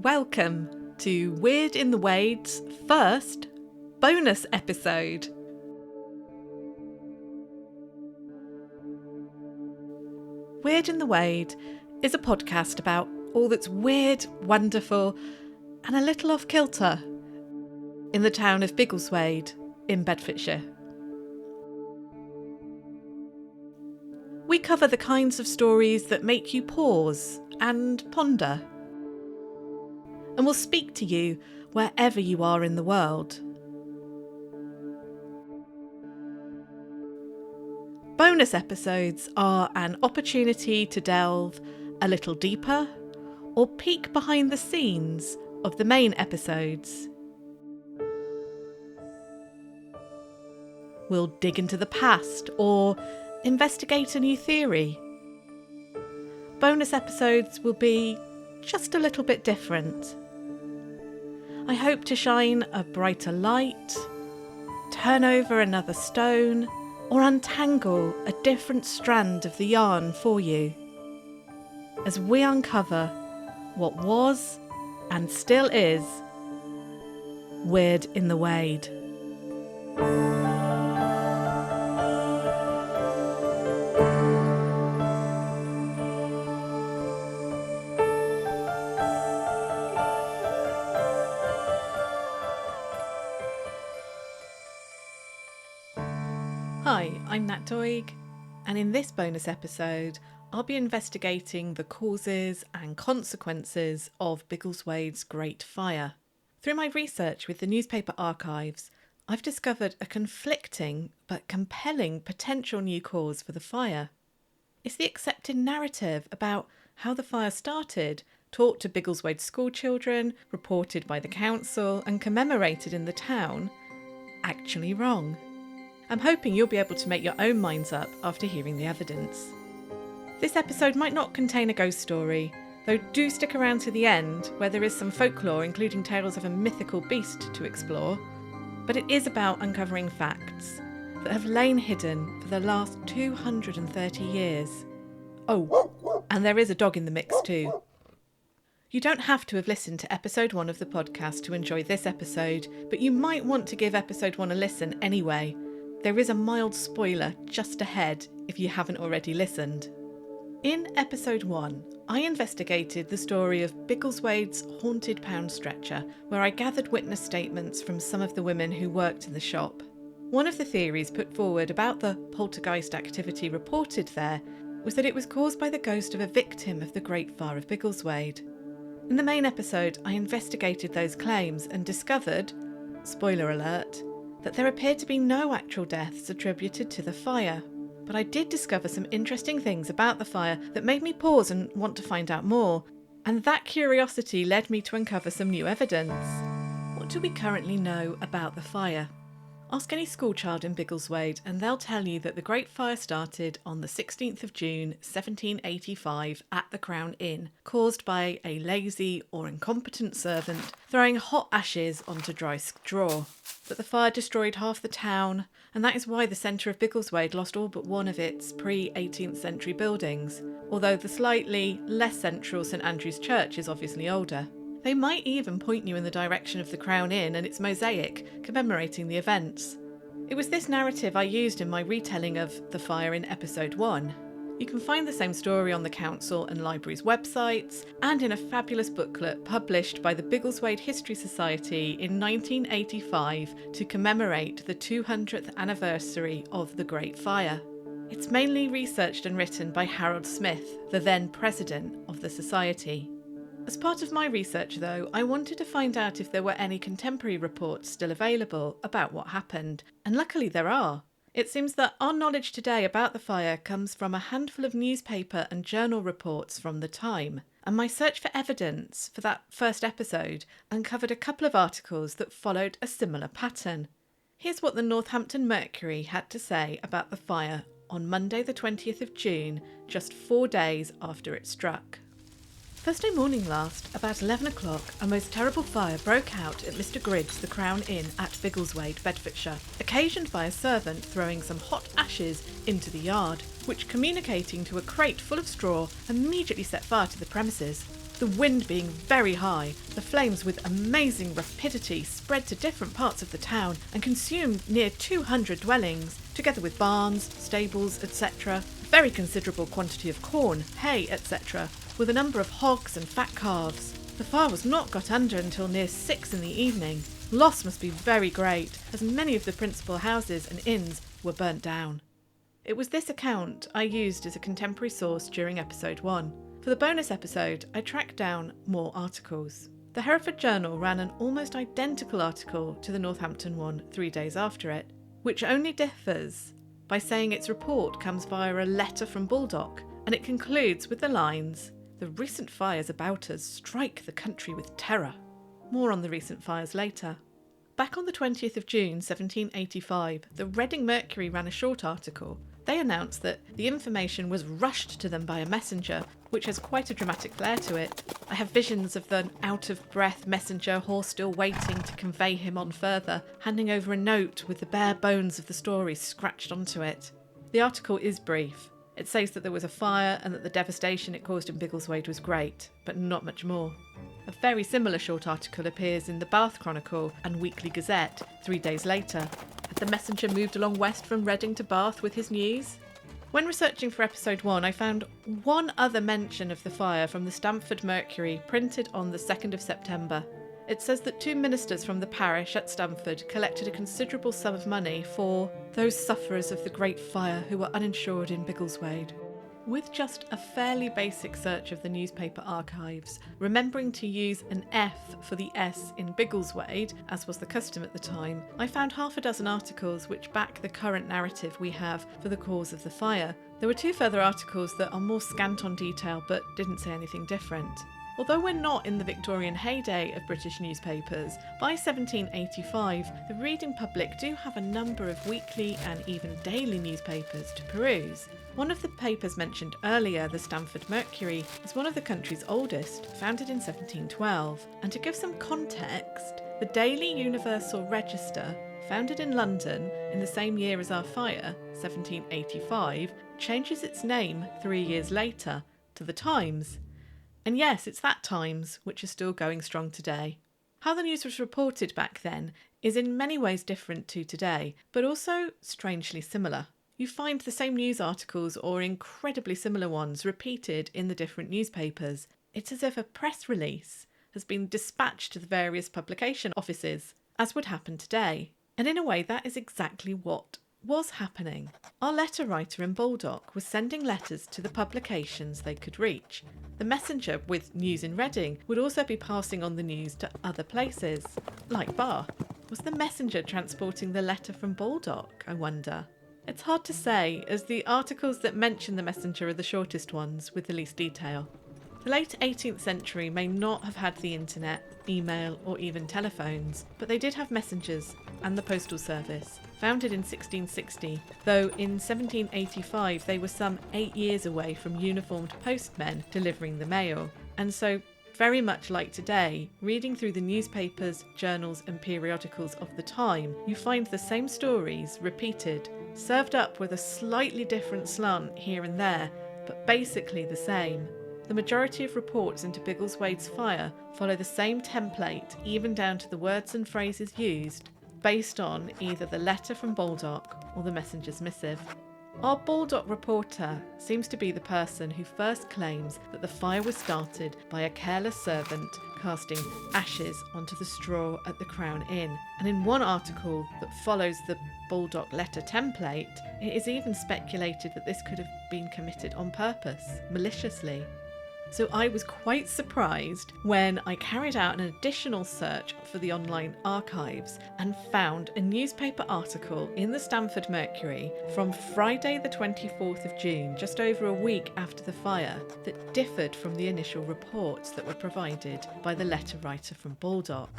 Welcome to Weird in the Wade's first bonus episode. Weird in the Wade is a podcast about all that's weird, wonderful, and a little off-kilter in the town of Biggleswade in Bedfordshire. We cover the kinds of stories that make you pause and ponder, and we'll speak to you wherever you are in the world. Bonus episodes are an opportunity to delve a little deeper or peek behind the scenes of the main episodes. We'll dig into the past or investigate a new theory. Bonus episodes will be just a little bit different. I hope to shine a brighter light, turn over another stone, or untangle a different strand of the yarn for you, as we uncover what was and still is weird in the Wade. Hi, I'm Nat Doig, and in this bonus episode, I'll be investigating the causes and consequences of Biggleswade's Great Fire. Through my research with the newspaper archives, I've discovered a conflicting but compelling potential new cause for the fire. It's the accepted narrative about how the fire started, taught to Biggleswade schoolchildren, reported by the council, and commemorated in the town, actually wrong. I'm hoping you'll be able to make your own minds up after hearing the evidence. This episode might not contain a ghost story, though do stick around to the end where there is some folklore including tales of a mythical beast to explore, but it is about uncovering facts that have lain hidden for the last 230 years. Oh, and there is a dog in the mix too. You don't have to have listened to episode 1 of the podcast to enjoy this episode, but you might want to give episode 1 a listen anyway. There is a mild spoiler just ahead if you haven't already listened. In episode 1, I investigated the story of Biggleswade's haunted pound stretcher, where I gathered witness statements from some of the women who worked in the shop. One of the theories put forward about the poltergeist activity reported there was that it was caused by the ghost of a victim of the Great Fire of Biggleswade. In the main episode, I investigated those claims and discovered, spoiler alert, that there appeared to be no actual deaths attributed to the fire. But I did discover some interesting things about the fire that made me pause and want to find out more, and that curiosity led me to uncover some new evidence. What do we currently know about the fire? Ask any schoolchild in Biggleswade and they'll tell you that the Great Fire started on the 16th of June 1785 at the Crown Inn, caused by a lazy or incompetent servant throwing hot ashes onto dry straw. But the fire destroyed half the town, and that is why the centre of Biggleswade lost all but one of its pre-18th century buildings, although the slightly less central St Andrew's Church is obviously older. They might even point you in the direction of the Crown Inn and its mosaic commemorating the events. It was this narrative I used in my retelling of the fire in episode 1. You can find the same story on the council and library's websites and in a fabulous booklet published by the Biggleswade History Society in 1985 to commemorate the 200th anniversary of the Great Fire. It's mainly researched and written by Harold Smith, the then president of the society. As part of my research though, I wanted to find out if there were any contemporary reports still available about what happened, and luckily there are. It seems that our knowledge today about the fire comes from a handful of newspaper and journal reports from the time, and my search for evidence for that first episode uncovered a couple of articles that followed a similar pattern. Here's what the Northampton Mercury had to say about the fire on Monday the 20th of June, just 4 days after it struck. Thursday morning last, about 11 o'clock, a most terrible fire broke out at Mr Gridd's The Crown Inn at Biggleswade, Bedfordshire, occasioned by a servant throwing some hot ashes into the yard, which, communicating to a crate full of straw, immediately set fire to the premises. The wind being very high, the flames with amazing rapidity spread to different parts of the town and consumed near 200 dwellings, together with barns, stables, etc., a very considerable quantity of corn, hay, etc., with a number of hogs and fat calves. The fire was not got under until near 6 in the evening. Loss must be very great, as many of the principal houses and inns were burnt down. It was this account I used as a contemporary source during episode 1. For the bonus episode, I tracked down more articles. The Hereford Journal ran an almost identical article to the Northampton one 3 days after it, which only differs by saying its report comes via a letter from Baldock, and it concludes with the lines, "The recent fires about us strike the country with terror." More on the recent fires later. Back on the 20th of June 1785, the Reading Mercury ran a short article. They announced that the information was rushed to them by a messenger, which has quite a dramatic flair to it. I have visions of the out-of-breath messenger, horse still waiting to convey him on further, handing over a note with the bare bones of the story scratched onto it. The article is brief. It says that there was a fire and that the devastation it caused in Biggleswade was great, but not much more. A very similar short article appears in the Bath Chronicle and Weekly Gazette 3 days later. Had the messenger moved along west from Reading to Bath with his news? When researching for episode 1, I found one other mention of the fire from the Stamford Mercury, printed on the 2nd of September. It says that 2 ministers from the parish at Stamford collected a considerable sum of money for those sufferers of the Great Fire who were uninsured in Biggleswade. With just a fairly basic search of the newspaper archives, remembering to use an F for the S in Biggleswade, as was the custom at the time, I found half a dozen articles which back the current narrative we have for the cause of the fire. There were 2 further articles that are more scant on detail but didn't say anything different. Although we're not in the Victorian heyday of British newspapers, by 1785 the reading public do have a number of weekly and even daily newspapers to peruse. One of the papers mentioned earlier, the Stamford Mercury, is one of the country's oldest, founded in 1712. And to give some context, the Daily Universal Register, founded in London in the same year as our fire, 1785, changes its name 3 years later to The Times. And yes, it's that Times, which is still going strong today. How the news was reported back then is in many ways different to today, but also strangely similar. You find the same news articles or incredibly similar ones repeated in the different newspapers. It's as if a press release has been dispatched to the various publication offices, as would happen today. And in a way, that is exactly what was happening. Our letter writer in Baldock was sending letters to the publications they could reach. The messenger with news in Reading would also be passing on the news to other places, like Bath. Was the messenger transporting the letter from Baldock, I wonder? It's hard to say, as the articles that mention the messenger are the shortest ones with the least detail. The late 18th century may not have had the internet, email or even telephones, but they did have messengers and the postal service, founded in 1660, though in 1785 they were some 8 years away from uniformed postmen delivering the mail, and so very much like today, reading through the newspapers, journals and periodicals of the time, you find the same stories repeated, served up with a slightly different slant here and there, but basically the same. The majority of reports into Biggleswade's fire follow the same template, even down to the words and phrases used, based on either the letter from Baldock or the messenger's missive. Our Baldock reporter seems to be the person who first claims that the fire was started by a careless servant casting ashes onto the straw at the Crown Inn. And in one article that follows the Baldock letter template, it is even speculated that this could have been committed on purpose, maliciously. So I was quite surprised when I carried out an additional search for the online archives and found a newspaper article in the Stamford Mercury from Friday the 24th of June, just over a week after the fire, that differed from the initial reports that were provided by the letter writer from Baldock.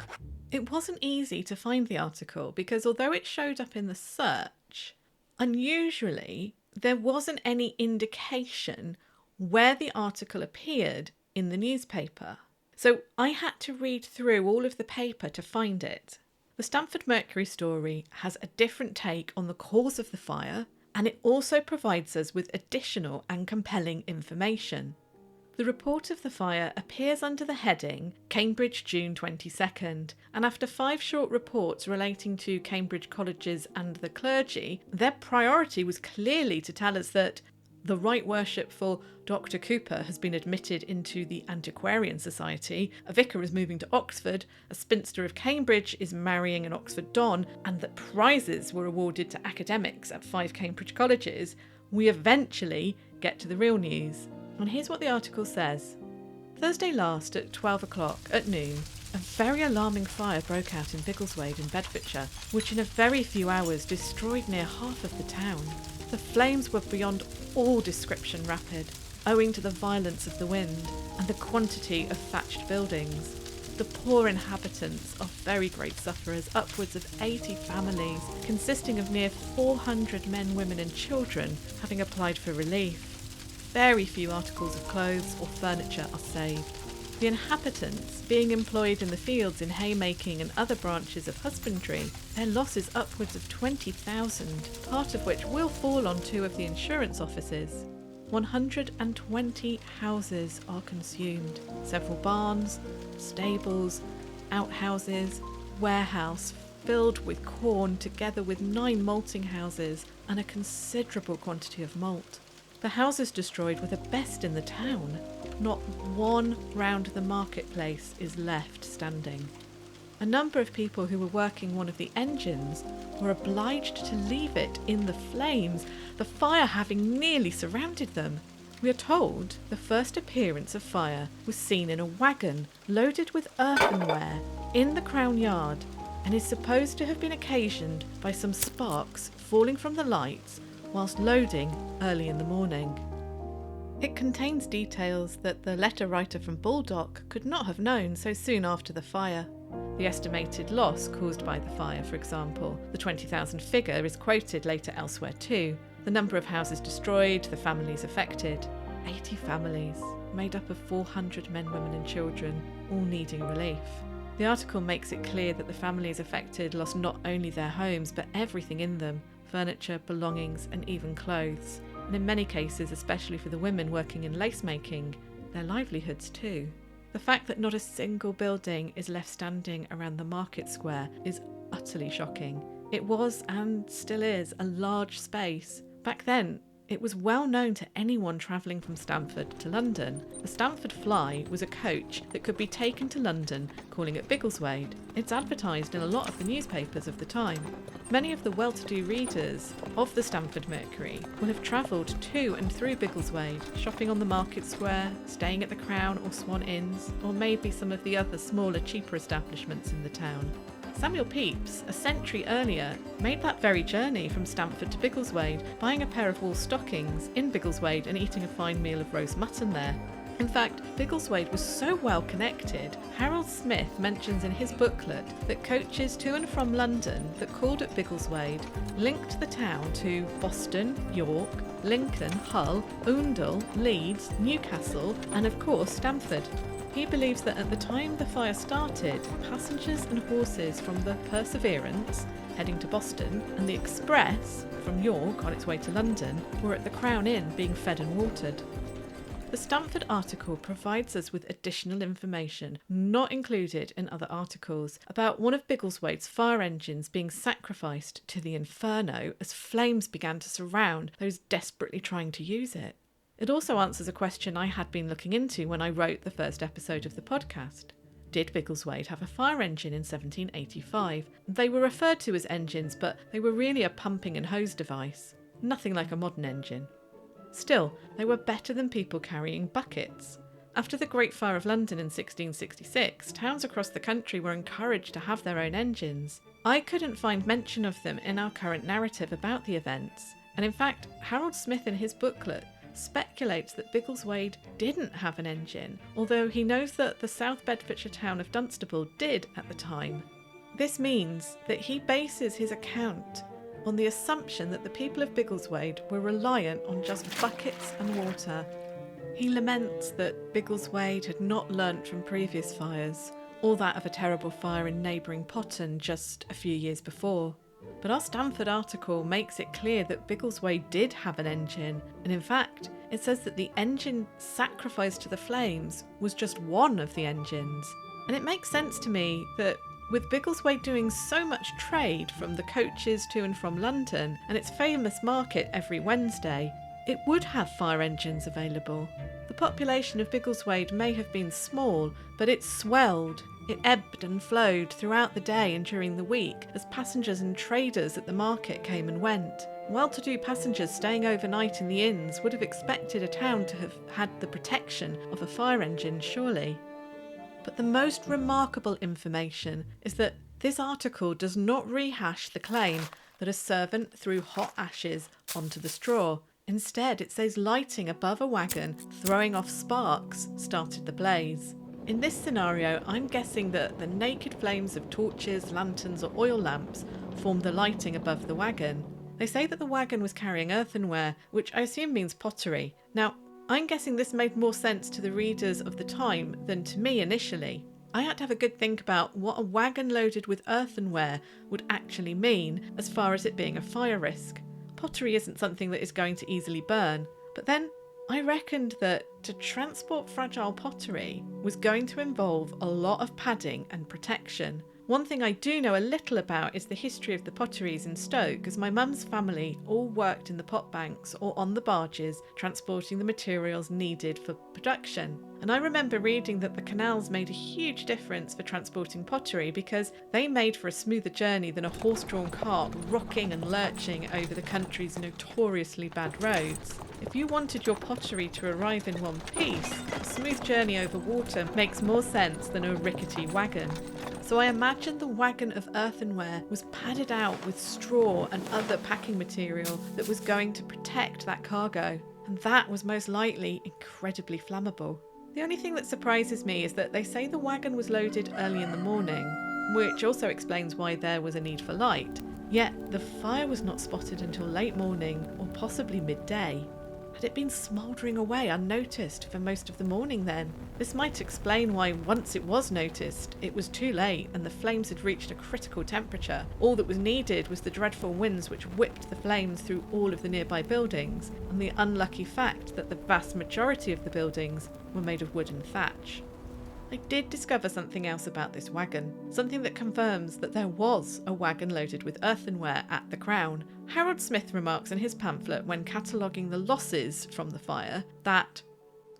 It wasn't easy to find the article because although it showed up in the search, unusually there wasn't any indication where the article appeared in the newspaper. So I had to read through all of the paper to find it. The Stamford Mercury story has a different take on the cause of the fire, and it also provides us with additional and compelling information. The report of the fire appears under the heading Cambridge, June 22nd, and after 5 short reports relating to Cambridge colleges and the clergy, their priority was clearly to tell us that the Right Worshipful Dr. Cooper has been admitted into the Antiquarian Society, a vicar is moving to Oxford, a spinster of Cambridge is marrying an Oxford don, and that prizes were awarded to academics at 5 Cambridge colleges, we eventually get to the real news. And here's what the article says. Thursday last at 12 o'clock at noon, a very alarming fire broke out in Biggleswade in Bedfordshire, which in a very few hours destroyed near half of the town. The flames were beyond all description rapid, owing to the violence of the wind and the quantity of thatched buildings. The poor inhabitants are very great sufferers, upwards of 80 families, consisting of near 400 men, women and children, having applied for relief. Very few articles of clothes or furniture are saved. The inhabitants, being employed in the fields in haymaking and other branches of husbandry, their loss is upwards of 20,000, part of which will fall on 2 of the insurance offices. 120 houses are consumed, several barns, stables, outhouses, warehouse filled with corn, together with 9 malting houses and a considerable quantity of malt. The houses destroyed were the best in the town. Not one round the marketplace is left standing. A number of people who were working one of the engines were obliged to leave it in the flames, the fire having nearly surrounded them. We are told the first appearance of fire was seen in a wagon loaded with earthenware in the Crown Yard, and is supposed to have been occasioned by some sparks falling from the lights whilst loading early in the morning. It contains details that the letter writer from Baldock could not have known so soon after the fire. The estimated loss caused by the fire, for example, the 20,000 figure is quoted later elsewhere too. The number of houses destroyed, the families affected. 80 families, made up of 400 men, women and children, all needing relief. The article makes it clear that the families affected lost not only their homes but everything in them, furniture, belongings and even clothes, and in many cases, especially for the women working in lace making, their livelihoods too. The fact that not a single building is left standing around the market square is utterly shocking. It was, and still is, a large space. Back then, it was well known to anyone travelling from Stamford to London. The Stamford Fly was a coach that could be taken to London, calling at Biggleswade. It's advertised in a lot of the newspapers of the time. Many of the well-to-do readers of the Stamford Mercury will have travelled to and through Biggleswade, shopping on the market square, staying at the Crown or Swan Inns, or maybe some of the other smaller, cheaper establishments in the town. Samuel Pepys, a century earlier, made that very journey from Stamford to Biggleswade, buying a pair of wool stockings in Biggleswade and eating a fine meal of roast mutton there. In fact, Biggleswade was so well connected, Harold Smith mentions in his booklet that coaches to and from London that called at Biggleswade linked the town to Boston, York, Lincoln, Hull, Oundle, Leeds, Newcastle and of course Stamford. He believes that at the time the fire started, passengers and horses from the Perseverance, heading to Boston, and the Express, from York on its way to London, were at the Crown Inn being fed and watered. The Stamford article provides us with additional information, not included in other articles, about one of Biggleswade's fire engines being sacrificed to the inferno as flames began to surround those desperately trying to use it. It also answers a question I had been looking into when I wrote the first episode of the podcast. Did Biggleswade have a fire engine in 1785? They were referred to as engines, but they were really a pumping and hose device. Nothing like a modern engine. Still, they were better than people carrying buckets. After the Great Fire of London in 1666, towns across the country were encouraged to have their own engines. I couldn't find mention of them in our current narrative about the events, and in fact, Harold Smith in his booklet speculates that Biggleswade didn't have an engine, although he knows that the South Bedfordshire town of Dunstable did at the time. This means that he bases his account on the assumption that the people of Biggleswade were reliant on just buckets and water. He laments that Biggleswade had not learnt from previous fires, or that of a terrible fire in neighbouring Potton just a few years before. But our Stamford article makes it clear that Biggleswade did have an engine, and in fact, it says that the engine sacrificed to the flames was just one of the engines. And it makes sense to me that with Biggleswade doing so much trade from the coaches to and from London and its famous market every Wednesday, it would have fire engines available. The population of Biggleswade may have been small, but it swelled. It ebbed and flowed throughout the day and during the week as passengers and traders at the market came and went. Well-to-do passengers staying overnight in the inns would have expected a town to have had the protection of a fire engine, surely. But the most remarkable information is that this article does not rehash the claim that a servant threw hot ashes onto the straw. Instead, it says lighting above a wagon, throwing off sparks, started the blaze. In this scenario, I'm guessing that the naked flames of torches, lanterns or oil lamps formed the lighting above the wagon. They say that the wagon was carrying earthenware, which I assume means pottery. Now, I'm guessing this made more sense to the readers of the time than to me initially. I had to have a good think about what a wagon loaded with earthenware would actually mean as far as it being a fire risk. Pottery isn't something that is going to easily burn, but then I reckoned that to transport fragile pottery was going to involve a lot of padding and protection. One thing I do know a little about is the history of the potteries in Stoke, as my mum's family all worked in the pot banks or on the barges transporting the materials needed for production. And I remember reading that the canals made a huge difference for transporting pottery because they made for a smoother journey than a horse-drawn cart rocking and lurching over the country's notoriously bad roads. If you wanted your pottery to arrive in one piece, a smooth journey over water makes more sense than a rickety wagon. So I imagine the wagon of earthenware was padded out with straw and other packing material that was going to protect that cargo, and that was most likely incredibly flammable. The only thing that surprises me is that they say the wagon was loaded early in the morning, which also explains why there was a need for light, yet the fire was not spotted until late morning or possibly midday. Had it been smouldering away unnoticed for most of the morning then? This might explain why once it was noticed, it was too late and the flames had reached a critical temperature. All that was needed was the dreadful winds which whipped the flames through all of the nearby buildings, and the unlucky fact that the vast majority of the buildings were made of wood and thatch. I did discover something else about this wagon, something that confirms that there was a wagon loaded with earthenware at the Crown. Harold Smith remarks in his pamphlet when cataloguing the losses from the fire that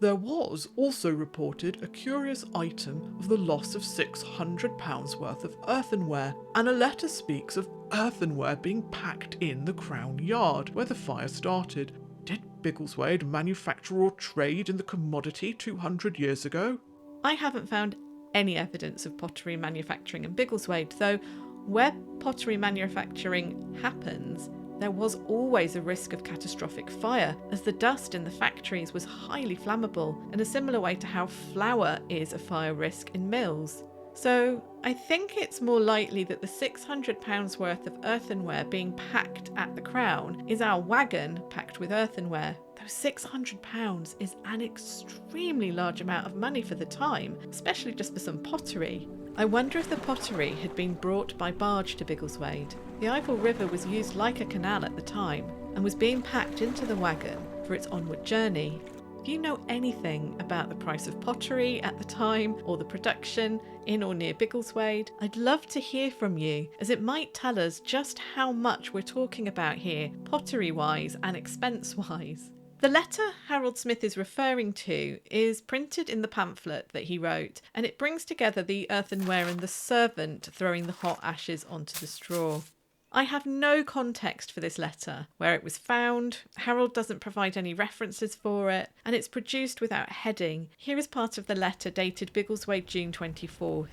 there was also reported a curious item of the loss of £600 worth of earthenware, and a letter speaks of earthenware being packed in the Crown Yard where the fire started. Did Biggleswade manufacture or trade in the commodity 200 years ago? I haven't found any evidence of pottery manufacturing in Biggleswade, though where pottery manufacturing happens, there was always a risk of catastrophic fire, as the dust in the factories was highly flammable, in a similar way to how flour is a fire risk in mills. So I think it's more likely that the £600 worth of earthenware being packed at the Crown is our wagon packed with earthenware. Though £600 is an extremely large amount of money for the time, especially just for some pottery. I wonder if the pottery had been brought by barge to Biggleswade. The Ivor River was used like a canal at the time and was being packed into the wagon for its onward journey. If you know anything about the price of pottery at the time or the production in or near Biggleswade, I'd love to hear from you, as it might tell us just how much we're talking about here, pottery-wise and expense-wise. The letter Harold Smith is referring to is printed in the pamphlet that he wrote, and it brings together the earthenware and the servant throwing the hot ashes onto the straw. I have no context for this letter, where it was found. Harold doesn't provide any references for it, and it's produced without heading. Here is part of the letter dated Biggleswade, June 24th.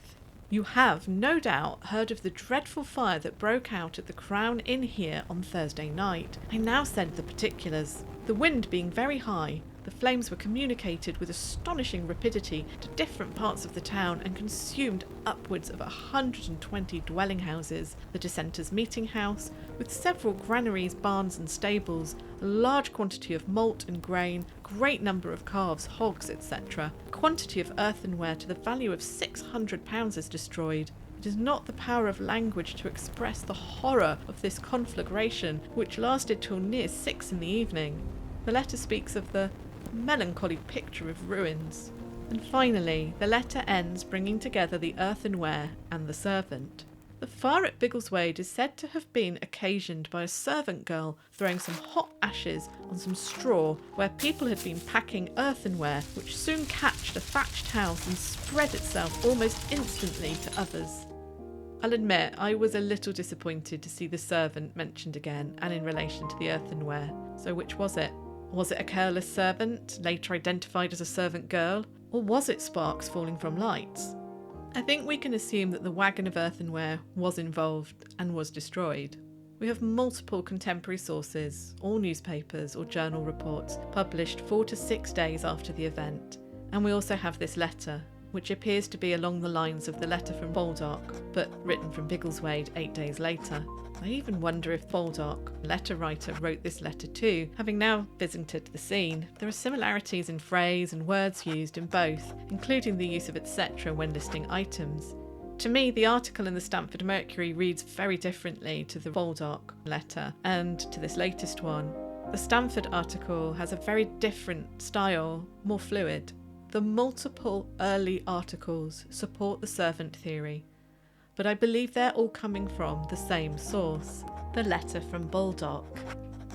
You have, no doubt, heard of the dreadful fire that broke out at the Crown Inn here on Thursday night. I now send the particulars. The wind being very high, the flames were communicated with astonishing rapidity to different parts of the town and consumed upwards of 120 dwelling houses, the dissenters' meeting house, with several granaries, barns and stables, a large quantity of malt and grain, great number of calves, hogs, etc. A quantity of earthenware to the value of £600 is destroyed. It is not the power of language to express the horror of this conflagration, which lasted till near 6 in the evening. The letter speaks of the melancholy picture of ruins. And finally, the letter ends bringing together the earthenware and the servant. The fire at Biggleswade is said to have been occasioned by a servant girl throwing some hot ashes on some straw where people had been packing earthenware, which soon catched a thatched house and spread itself almost instantly to others. I'll admit I was a little disappointed to see the servant mentioned again and in relation to the earthenware. So which was it? Was it a careless servant, later identified as a servant girl? Or was it sparks falling from lights? I think we can assume that the wagon of earthenware was involved and was destroyed. We have multiple contemporary sources, all newspapers or journal reports, published 4 to 6 days after the event. And we also have this letter, which appears to be along the lines of the letter from Baldock, but written from Biggleswade 8 days later. I even wonder if Baldock, letter writer, wrote this letter too, having now visited the scene. There are similarities in phrase and words used in both, including the use of etc. when listing items. To me, the article in the Stamford Mercury reads very differently to the Baldock letter and to this latest one. The Stamford article has a very different style, more fluid. The multiple early articles support the servant theory, but I believe they're all coming from the same source, the letter from Baldock.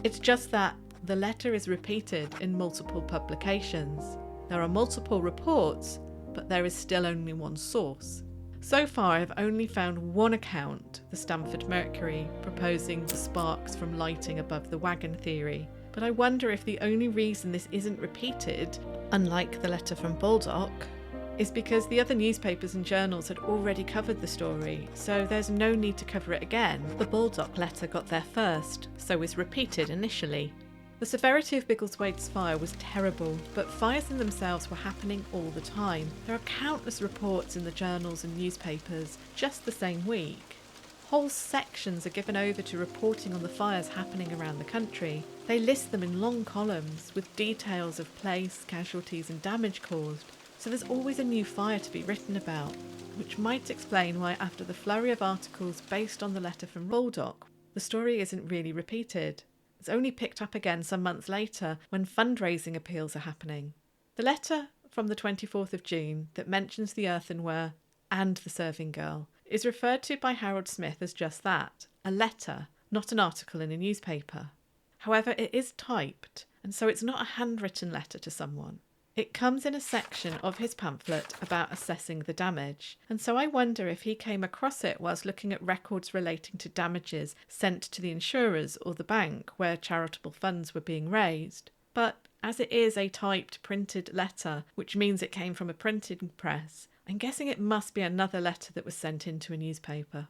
It's just that the letter is repeated in multiple publications. There are multiple reports, but there is still only one source. So far I've only found one account, the Stamford Mercury, proposing the sparks from lighting above the wagon theory, but I wonder if the only reason this isn't repeated, unlike the letter from Baldock, is because the other newspapers and journals had already covered the story, so there's no need to cover it again. The Baldock letter got there first, so was repeated initially. The severity of Biggleswade's fire was terrible, but fires in themselves were happening all the time. There are countless reports in the journals and newspapers just the same week. Whole sections are given over to reporting on the fires happening around the country. They list them in long columns with details of place, casualties and damage caused. So there's always a new fire to be written about, which might explain why after the flurry of articles based on the letter from Baldock, the story isn't really repeated. It's only picked up again some months later when fundraising appeals are happening. The letter from the 24th of June that mentions the earthenware and the serving girl is referred to by Harold Smith as just that, a letter, not an article in a newspaper. However, it is typed, and so it's not a handwritten letter to someone. It comes in a section of his pamphlet about assessing the damage, and so I wonder if he came across it whilst looking at records relating to damages sent to the insurers or the bank where charitable funds were being raised. But as it is a typed, printed letter, which means it came from a printing press, I'm guessing it must be another letter that was sent into a newspaper.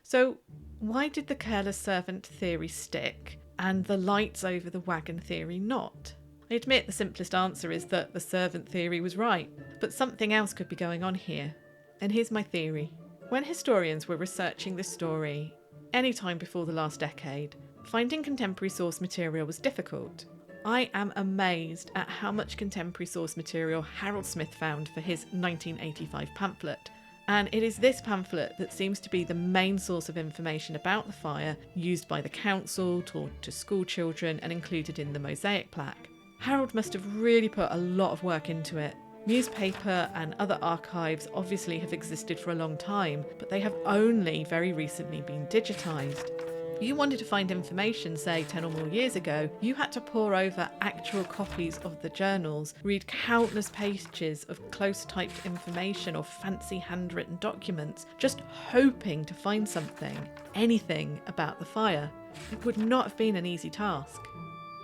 So why did the careless servant theory stick and the lights over the wagon theory not? I admit the simplest answer is that the servant theory was right, but something else could be going on here. And here's my theory. When historians were researching this story, any time before the last decade, finding contemporary source material was difficult. I am amazed at how much contemporary source material Harold Smith found for his 1985 pamphlet. And it is this pamphlet that seems to be the main source of information about the fire used by the council, taught to school children and included in the mosaic plaque. Harold must have really put a lot of work into it. Newspaper and other archives obviously have existed for a long time, but they have only very recently been digitised. If you wanted to find information, say 10 or more years ago, you had to pore over actual copies of the journals, read countless pages of close typed information or fancy handwritten documents, just hoping to find something, anything about the fire. It would not have been an easy task.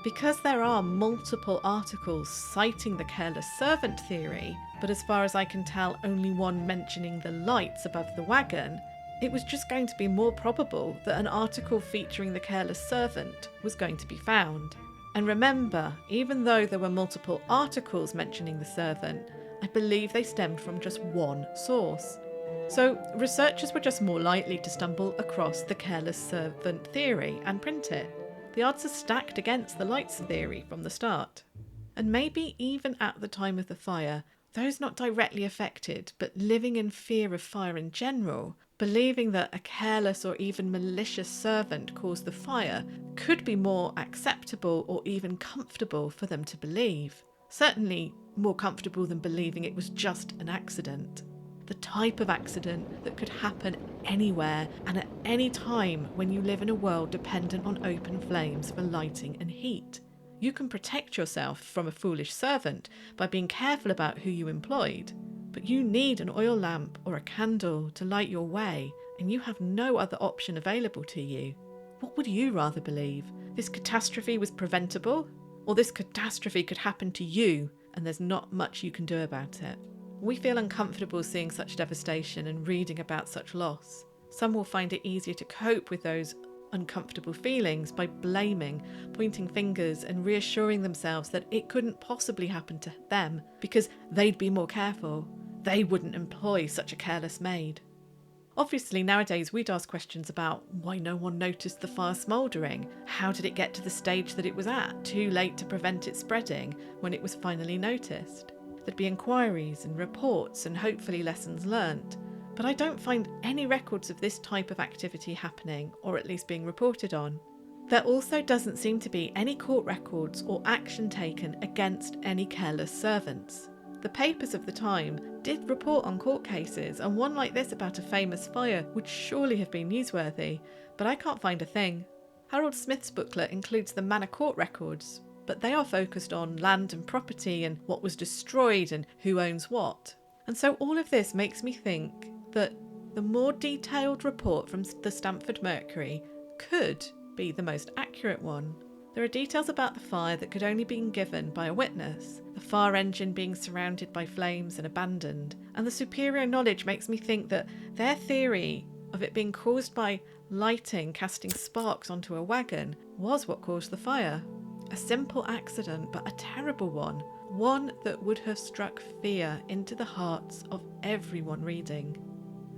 Because there are multiple articles citing the careless servant theory, but as far as I can tell only one mentioning the lights above the wagon, it was just going to be more probable that an article featuring the careless servant was going to be found. And remember, even though there were multiple articles mentioning the servant, I believe they stemmed from just one source. So researchers were just more likely to stumble across the careless servant theory and print it. The odds are stacked against the lights theory from the start. And maybe even at the time of the fire, those not directly affected but living in fear of fire in general, believing that a careless or even malicious servant caused the fire, could be more acceptable or even comfortable for them to believe. Certainly more comfortable than believing it was just an accident. The type of accident that could happen anywhere and at any time when you live in a world dependent on open flames for lighting and heat. You can protect yourself from a foolish servant by being careful about who you employed, but you need an oil lamp or a candle to light your way, and you have no other option available to you. What would you rather believe? This catastrophe was preventable? Or this catastrophe could happen to you and there's not much you can do about it? We feel uncomfortable seeing such devastation and reading about such loss. Some will find it easier to cope with those uncomfortable feelings by blaming, pointing fingers and reassuring themselves that it couldn't possibly happen to them because they'd be more careful. They wouldn't employ such a careless maid. Obviously, nowadays we'd ask questions about why no one noticed the fire smouldering. How did it get to the stage that it was at, too late to prevent it spreading when it was finally noticed? There'd be inquiries and reports and hopefully lessons learnt. But I don't find any records of this type of activity happening, or at least being reported on. There also doesn't seem to be any court records or action taken against any careless servants. The papers of the time did report on court cases, and one like this about a famous fire would surely have been newsworthy, but I can't find a thing. Harold Smith's booklet includes the manor court records, but they are focused on land and property and what was destroyed and who owns what. And so all of this makes me think that the more detailed report from the Stamford Mercury could be the most accurate one. There are details about the fire that could only be given by a witness, the fire engine being surrounded by flames and abandoned, and the superior knowledge makes me think that their theory of it being caused by lighting casting sparks onto a wagon was what caused the fire. A simple accident, but a terrible one that would have struck fear into the hearts of everyone reading.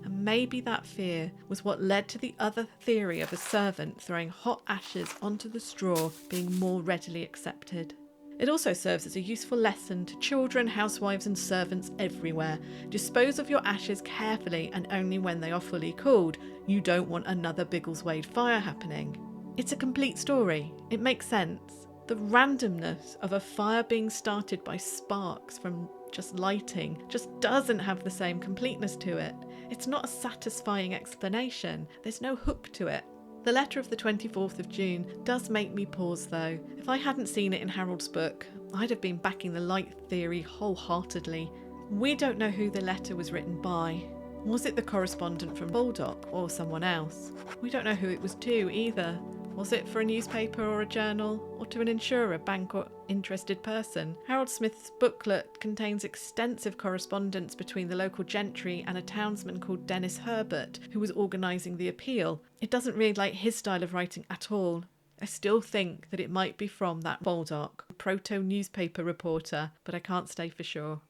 And maybe that fear was what led to the other theory of a servant throwing hot ashes onto the straw being more readily accepted. It also serves as a useful lesson to children, housewives and servants everywhere. Dispose of your ashes carefully and only when they are fully cooled. You don't want another Biggleswade fire happening. It's a complete story. It makes sense. The randomness of a fire being started by sparks from just lighting just doesn't have the same completeness to it. It's not a satisfying explanation. There's no hook to it. The letter of the 24th of June does make me pause though. If I hadn't seen it in Harold's book, I'd have been backing the light theory wholeheartedly. We don't know who the letter was written by. Was it the correspondent from Baldock or someone else? We don't know who it was to either. Was it for a newspaper or a journal, or to an insurer, bank or interested person? Harold Smith's booklet contains extensive correspondence between the local gentry and a townsman called Dennis Herbert, who was organising the appeal. It doesn't read like his style of writing at all. I still think that it might be from that Baldock, proto-newspaper reporter, but I can't say for sure.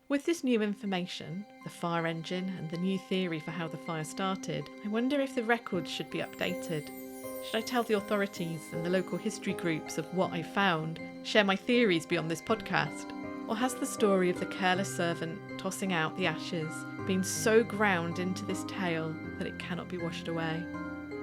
With this new information, the fire engine and the new theory for how the fire started, I wonder if the records should be updated. Should I tell the authorities and the local history groups of what I found, share my theories beyond this podcast? Or has the story of the careless servant tossing out the ashes been so ground into this tale that it cannot be washed away?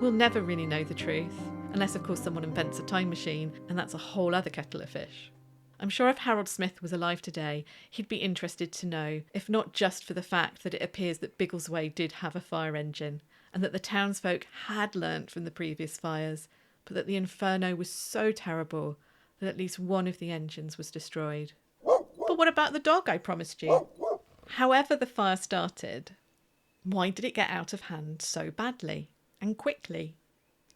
We'll never really know the truth, unless of course someone invents a time machine, and that's a whole other kettle of fish. I'm sure if Harold Smith was alive today, he'd be interested to know, if not just for the fact that it appears that Biggleswade did have a fire engine, and that the townsfolk had learnt from the previous fires, but that the inferno was so terrible that at least one of the engines was destroyed. But what about the dog I promised you? However the fire started, why did it get out of hand so badly and quickly?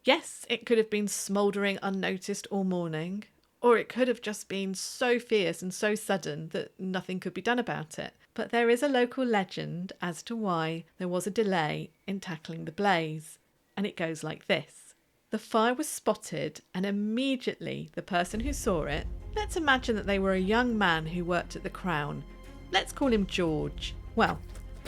Yes, it could have been smouldering unnoticed all morning, or it could have just been so fierce and so sudden that nothing could be done about it. But there is a local legend as to why there was a delay in tackling the blaze, and it goes like this. The fire was spotted, and immediately the person who saw it, let's imagine that they were a young man who worked at the Crown. Let's call him George. Well,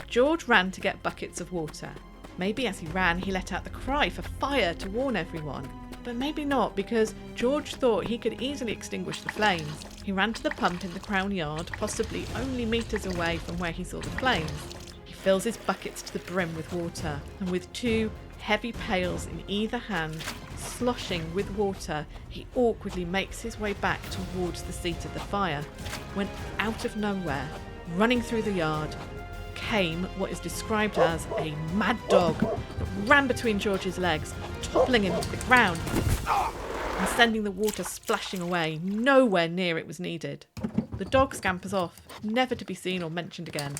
George ran to get buckets of water. Maybe as he ran, he let out the cry for fire to warn everyone. But maybe not, because George thought he could easily extinguish the flames. He ran to the pump in the Crown Yard, possibly only metres away from where he saw the flames. He fills his buckets to the brim with water, and with 2 heavy pails in either hand, sloshing with water, he awkwardly makes his way back towards the seat of the fire, when out of nowhere, running through the yard, came what is described as a mad dog that ran between George's legs, toppling him to the ground and sending the water splashing away, nowhere near it was needed. The dog scampers off, never to be seen or mentioned again.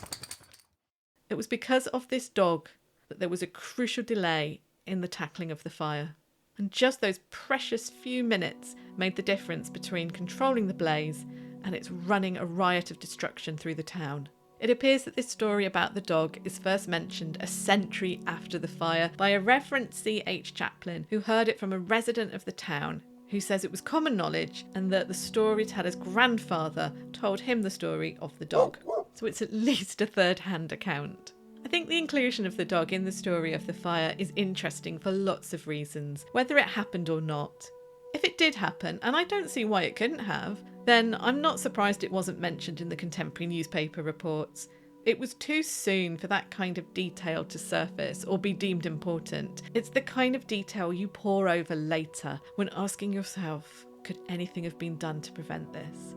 It was because of this dog that there was a crucial delay in the tackling of the fire. And just those precious few minutes made the difference between controlling the blaze and its running a riot of destruction through the town. It appears that this story about the dog is first mentioned a century after the fire by a Reverend C.H. Chaplin, who heard it from a resident of the town, who says it was common knowledge and that the storyteller's grandfather told him the story of the dog. So it's at least a third-hand account. I think the inclusion of the dog in the story of the fire is interesting for lots of reasons, whether it happened or not. If it did happen, and I don't see why it couldn't have, then I'm not surprised it wasn't mentioned in the contemporary newspaper reports. It was too soon for that kind of detail to surface or be deemed important. It's the kind of detail you pore over later when asking yourself, could anything have been done to prevent this?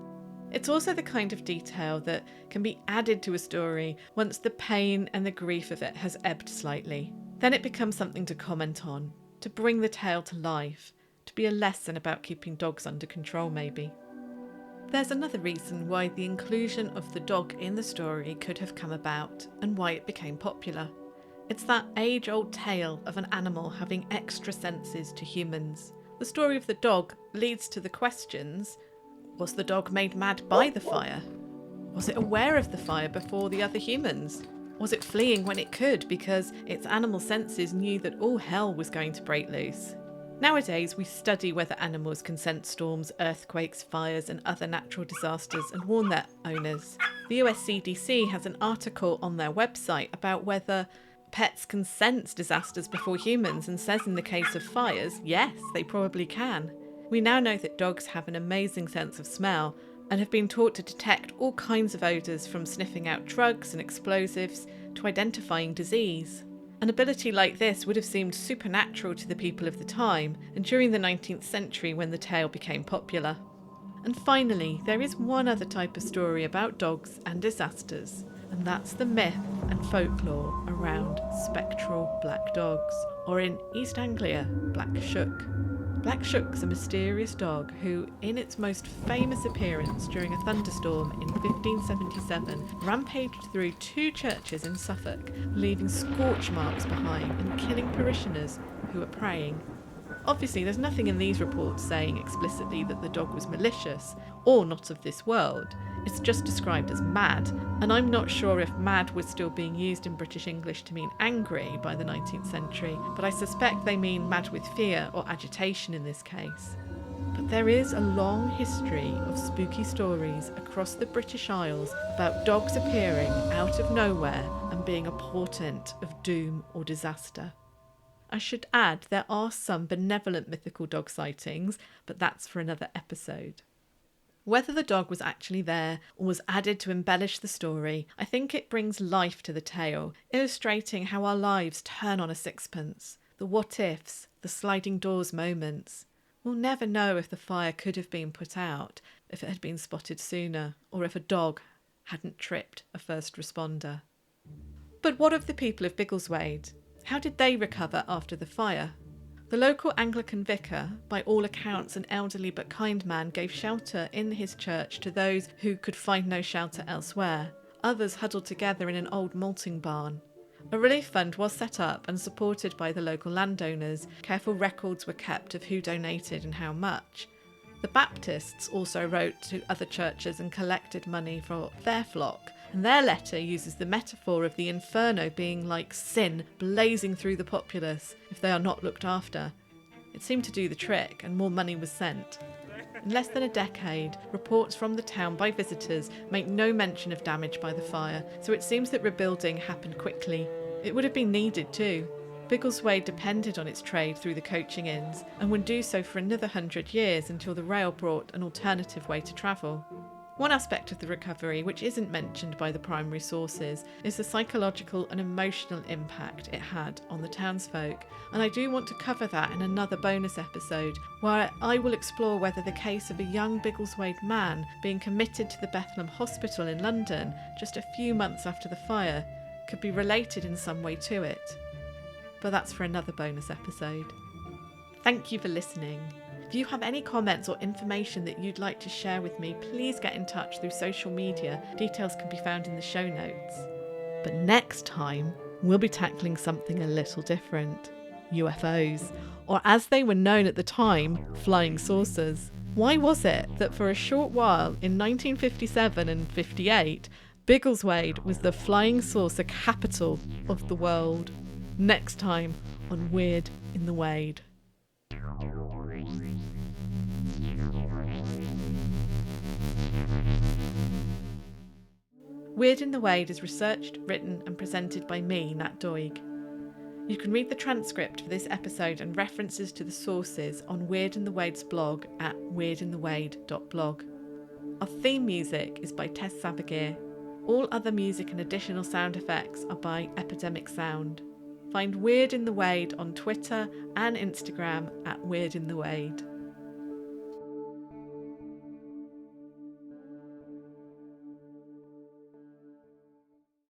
It's also the kind of detail that can be added to a story once the pain and the grief of it has ebbed slightly. Then it becomes something to comment on, to bring the tale to life, to be a lesson about keeping dogs under control maybe. There's another reason why the inclusion of the dog in the story could have come about and why it became popular. It's that age-old tale of an animal having extra senses to humans. The story of the dog leads to the questions: was the dog made mad by the fire? Was it aware of the fire before the other humans? Was it fleeing when it could because its animal senses knew that all hell was going to break loose? Nowadays, we study whether animals can sense storms, earthquakes, fires and other natural disasters and warn their owners. The US CDC has an article on their website about whether pets can sense disasters before humans and says in the case of fires, yes, they probably can. We now know that dogs have an amazing sense of smell and have been taught to detect all kinds of odours, from sniffing out drugs and explosives to identifying disease. An ability like this would have seemed supernatural to the people of the time and during the 19th century when the tale became popular. And finally, there is one other type of story about dogs and disasters, and that's the myth and folklore around spectral black dogs, or in East Anglia, Black Shuck. Black Shuck's a mysterious dog who, in its most famous appearance during a thunderstorm in 1577, rampaged through 2 churches in Suffolk, leaving scorch marks behind and killing parishioners who were praying. Obviously, there's nothing in these reports saying explicitly that the dog was malicious or not of this world. It's just described as mad, and I'm not sure if mad was still being used in British English to mean angry by the 19th century, but I suspect they mean mad with fear or agitation in this case. But there is a long history of spooky stories across the British Isles about dogs appearing out of nowhere and being a portent of doom or disaster. I should add there are some benevolent mythical dog sightings, but that's for another episode. Whether the dog was actually there or was added to embellish the story, I think it brings life to the tale, illustrating how our lives turn on a sixpence, the what-ifs, the sliding doors moments. We'll never know if the fire could have been put out, if it had been spotted sooner, or if a dog hadn't tripped a first responder. But what of the people of Biggleswade? How did they recover after the fire? The local Anglican vicar, by all accounts an elderly but kind man, gave shelter in his church to those who could find no shelter elsewhere. Others huddled together in an old malting barn. A relief fund was set up and supported by the local landowners. Careful records were kept of who donated and how much. The Baptists also wrote to other churches and collected money for their flock, and their letter uses the metaphor of the inferno being like sin blazing through the populace if they are not looked after. It seemed to do the trick, and more money was sent. In less than a decade, reports from the town by visitors make no mention of damage by the fire, so it seems that rebuilding happened quickly. It would have been needed too. Biggleswade depended on its trade through the coaching inns, and would do so for another 100 years until the rail brought an alternative way to travel. One aspect of the recovery which isn't mentioned by the primary sources is the psychological and emotional impact it had on the townsfolk, and I do want to cover that in another bonus episode where I will explore whether the case of a young Biggleswade man being committed to the Bethlehem Hospital in London just a few months after the fire could be related in some way to it. But that's for another bonus episode. Thank you for listening. If you have any comments or information that you'd like to share with me, please get in touch through social media. Details can be found in the show notes. But next time, we'll be tackling something a little different. UFOs, or as they were known at the time, flying saucers. Why was it that for a short while in 1957 and 58, Biggleswade was the flying saucer capital of the world? Next time on Weird in the Wade. Weird in the Wade is researched, written and presented by me, Nat Doig. You can read the transcript for this episode and references to the sources on Weird in the Wade's blog at weirdinthewade.blog. Our theme music is by Tess Sabagir. All other music and additional sound effects are by Epidemic Sound. Find Weird in the Wade on Twitter and Instagram at Weird in the Wade.